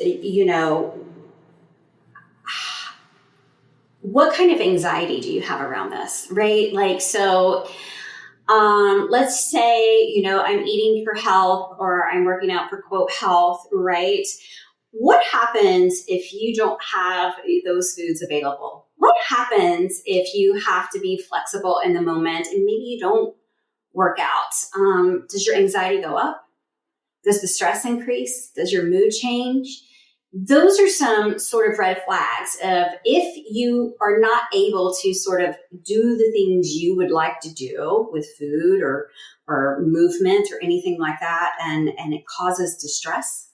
what kind of anxiety do you have around this, right? Let's say, I'm eating for health or I'm working out for quote health, right? What happens if you don't have those foods available? What happens if you have to be flexible in the moment and maybe you don't work out? Does your anxiety go up? Does the stress increase? Does your mood change? Those are some sort of red flags of if you are not able to sort of do the things you would like to do with food or movement or anything like that, and it causes distress,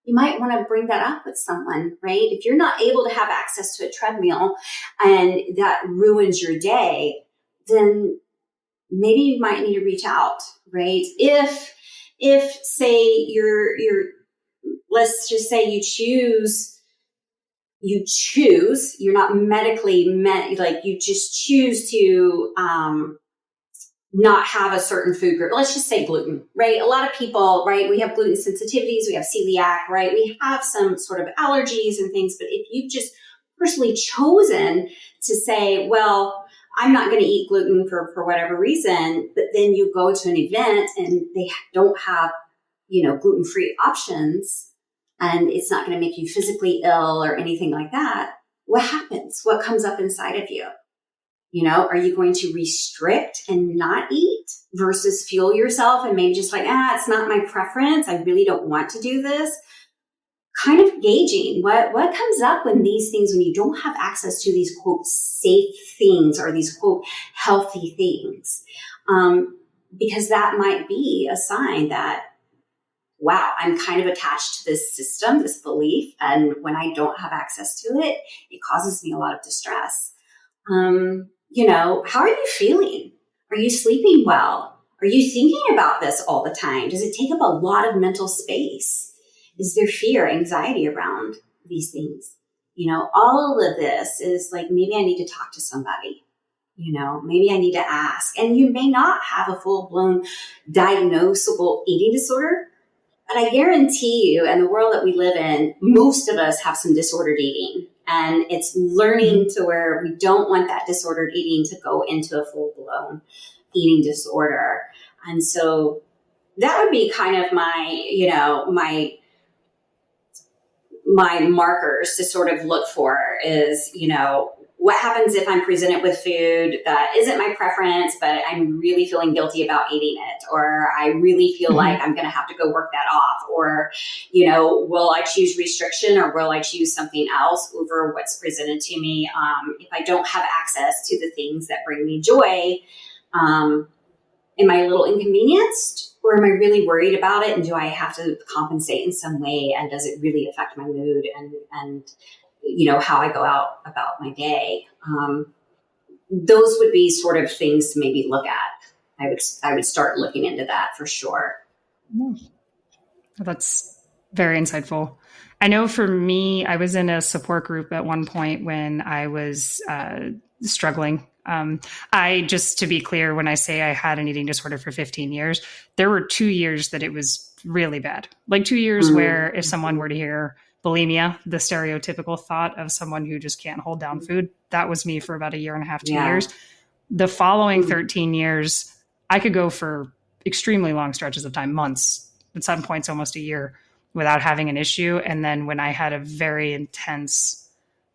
you might want to bring that up with someone, right? If you're not able to have access to a treadmill and that ruins your day, then maybe you might need to reach out, right? If say let's just say you choose, you're not medically like you just choose to not have a certain food group. Let's just say gluten, right? A lot of people, right? We have gluten sensitivities, we have celiac, right? We have some sort of allergies and things, but if you've just personally chosen to say, well, I'm not going to eat gluten for whatever reason, but then you go to an event and they don't have, gluten-free options, and it's not going to make you physically ill or anything like that. What happens? What comes up inside of you? Are you going to restrict and not eat versus fuel yourself and maybe just like, it's not my preference. I really don't want to do this. Kind of gauging what comes up when these things, when you don't have access to these quote safe things or these quote healthy things, because that might be a sign that, wow, I'm kind of attached to this system, this belief, and when I don't have access to it, it causes me a lot of distress. How are you feeling? Are you sleeping well? Are you thinking about this all the time? Does it take up a lot of mental space? Is there fear, anxiety around these things? All of this is like, maybe I need to talk to somebody. Maybe I need to ask. And you may not have a full-blown diagnosable eating disorder, but I guarantee you, in the world that we live in, most of us have some disordered eating. And it's learning to where we don't want that disordered eating to go into a full-blown eating disorder. And so that would be kind of my markers to sort of look for is, what happens if I'm presented with food that isn't my preference, but I'm really feeling guilty about eating it, or I really feel like I'm going to have to go work that off, or, will I choose restriction or will I choose something else over what's presented to me? If I don't have access to the things that bring me joy, am I a little inconvenienced? Or am I really worried about it? And do I have to compensate in some way? And does it really affect my mood and how I go out about my day? Those would be sort of things to maybe look at. I would start looking into that for sure. That's very insightful. I know for me, I was in a support group at one point when I was struggling. Just to be clear, when I say I had an eating disorder for 15 years, there were 2 years that it was really bad. Like 2 years where if someone were to hear bulimia, the stereotypical thought of someone who just can't hold down food, that was me for about a year and a half, 2 years. The following 13 years, I could go for extremely long stretches of time, months, at some points almost a year, without having an issue. And then when I had a very intense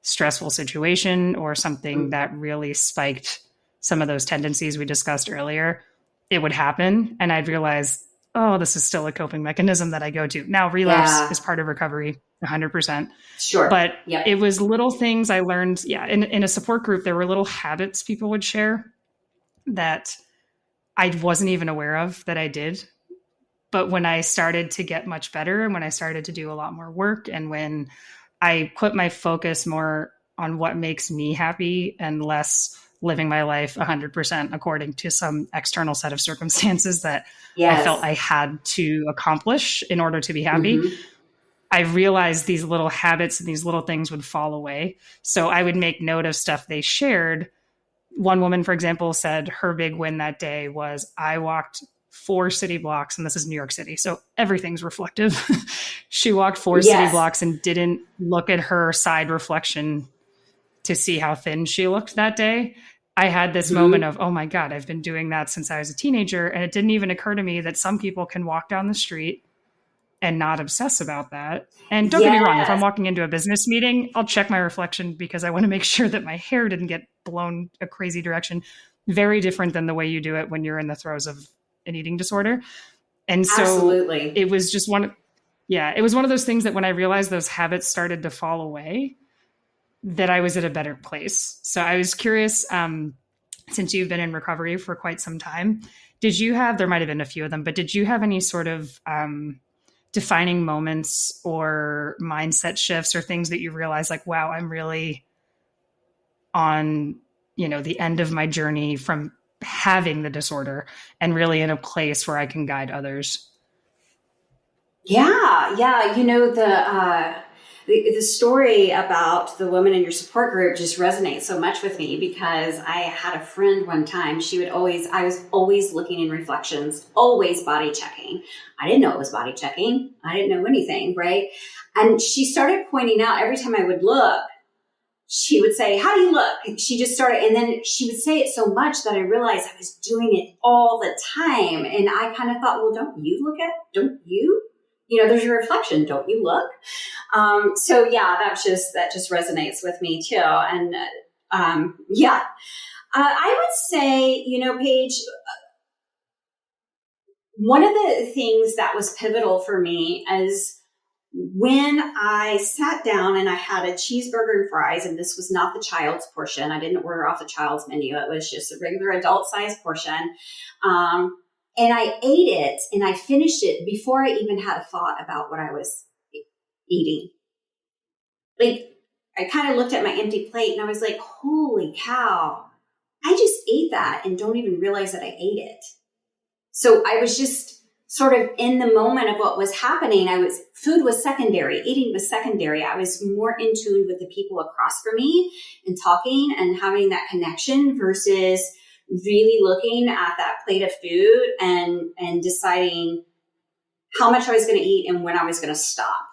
stressful situation or something that really spiked some of those tendencies we discussed earlier, it would happen. And I'd realize, oh, this is still a coping mechanism that I go to. Now, relapse is part of recovery, 100%. Sure. But it was little things I learned. Yeah. In a support group, there were little habits people would share that I wasn't even aware of that I did. But when I started to get much better and when I started to do a lot more work and when I put my focus more on what makes me happy and less living my life 100% according to some external set of circumstances that I felt I had to accomplish in order to be happy. I realized these little habits and these little things would fall away. So I would make note of stuff they shared. One woman, for example, said her big win that day was I walked 4 city blocks, and this is New York City, so everything's reflective. She walked 4 city blocks and didn't look at her side reflection to see how thin she looked that day. I had this moment of, oh my God, I've been doing that since I was a teenager. And it didn't even occur to me that some people can walk down the street and not obsess about that. And don't get me wrong, if I'm walking into a business meeting, I'll check my reflection because I want to make sure that my hair didn't get blown a crazy direction. Very different than the way you do it when you're in the throes of an eating disorder. And so it was just it was one of those things that when I realized those habits started to fall away, that I was at a better place. So I was curious, since you've been in recovery for quite some time, there might've been a few of them, but did you have any sort of defining moments or mindset shifts or things that you realize like, wow, I'm really on, the end of my journey from having the disorder and really in a place where I can guide others? Yeah. The story about the woman in your support group just resonates so much with me because I had a friend one time. I was always looking in reflections, always body checking. I didn't know it was body checking. I didn't know anything, right? And she started pointing out every time I would look, she would say, how do you look? And she just started, and then she would say it so much that I realized I was doing it all the time. And I kind of thought, well, don't you? There's your reflection. Don't you look? So yeah, that just resonates with me too. And I would say, Paige, one of the things that was pivotal for me is when I sat down and I had a cheeseburger and fries, and this was not the child's portion. I didn't order off the child's menu. It was just a regular adult size portion. And I ate it and I finished it before I even had a thought about what I was eating. Like, I kind of looked at my empty plate and I was like, holy cow, I just ate that and don't even realize that I ate it. So I was just sort of in the moment of what was happening. Food was secondary, eating was secondary. I was more in tune with the people across from me and talking and having that connection versus really looking at that plate of food and deciding how much I was going to eat and when I was going to stop.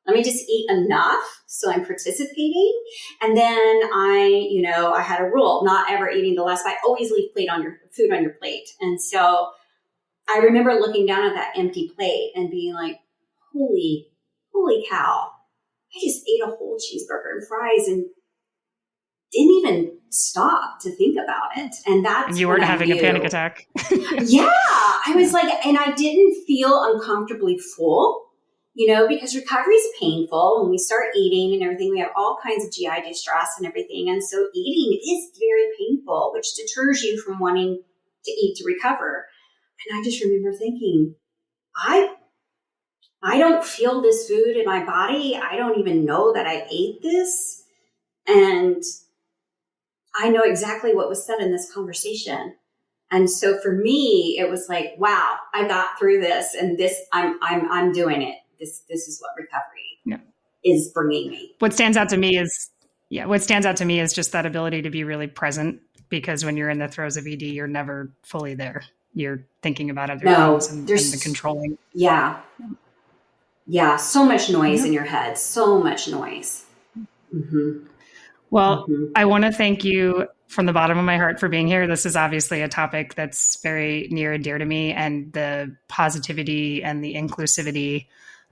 Let me just eat enough so I'm participating. And then I had a rule, not ever eating the last bite, always leave food on your plate. And so I remember looking down at that empty plate and being like, holy cow, I just ate a whole cheeseburger and fries and didn't even stop to think about it. And you weren't having a panic attack. Yeah. I was like, and I didn't feel uncomfortably full, because recovery is painful. When we start eating and everything, we have all kinds of GI distress and everything. And so eating is very painful, which deters you from wanting to eat to recover. And I just remember thinking, I don't feel this food in my body. I don't even know that I ate this. And I know exactly what was said in this conversation. And so for me, it was like, wow, I got through this, and this, I'm doing it. This is what recovery is bringing me. What stands out to me is just that ability to be really present, because when you're in the throes of ED, you're never fully there. You're thinking about other things and the controlling. Yeah. Yeah. So much noise in your head. So much noise. Mm-hmm. Well, I want to thank you from the bottom of my heart for being here. This is obviously a topic that's very near and dear to me, and the positivity and the inclusivity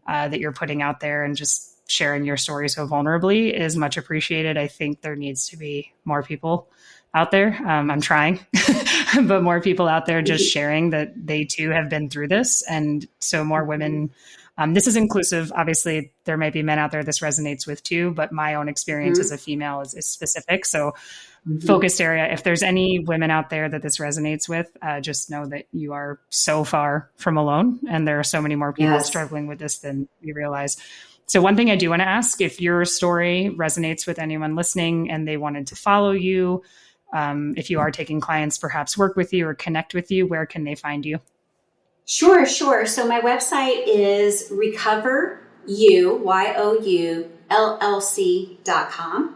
that you're putting out there and just sharing your story so vulnerably is much appreciated. I think there needs to be more people out there. I'm trying, but more people out there just sharing that they too have been through this. And so more women, this is inclusive. Obviously there might be men out there this resonates with too, but my own experience as a female is specific. So focused area, if there's any women out there that this resonates with, just know that you are so far from alone. And there are so many more people struggling with this than you realize. So one thing I do want to ask, if your story resonates with anyone listening and they wanted to follow you, if you are taking clients, perhaps work with you or connect with you, where can they find you? Sure. So my website is recoveryoullc.com.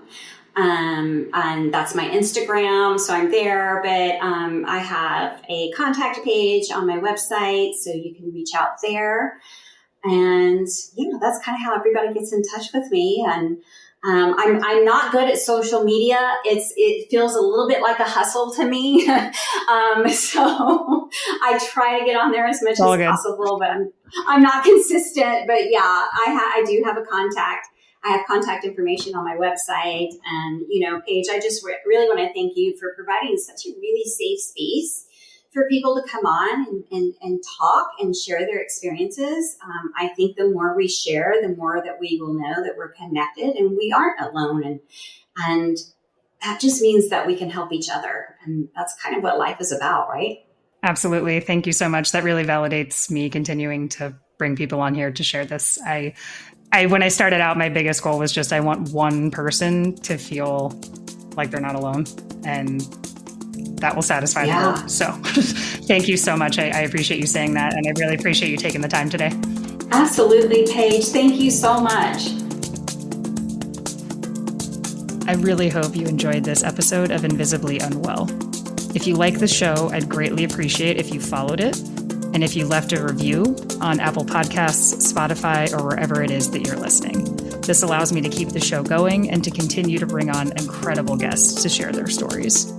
And that's my Instagram. So I'm there, but I have a contact page on my website, so you can reach out there. And that's kind of how everybody gets in touch with me. And I'm not good at social media. It feels a little bit like a hustle to me. So I try to get on there as much as possible, but I'm not consistent. But yeah, I do have a contact. I have contact information on my website. And, Paige, I just really want to thank you for providing such a really safe space for people to come on and talk and share their experiences. I think the more we share, the more that we will know that we're connected and we aren't alone. And that just means that we can help each other. And that's kind of what life is about, right? Absolutely. Thank you so much. That really validates me continuing to bring people on here to share this. When I started out, my biggest goal was just, I want one person to feel like they're not alone, and that will satisfy the world. So thank you so much. I appreciate you saying that. And I really appreciate you taking the time today. Absolutely, Paige. Thank you so much. I really hope you enjoyed this episode of Invisibly Unwell. If you like the show, I'd greatly appreciate if you followed it. And if you left a review on Apple Podcasts, Spotify, or wherever it is that you're listening. This allows me to keep the show going and to continue to bring on incredible guests to share their stories.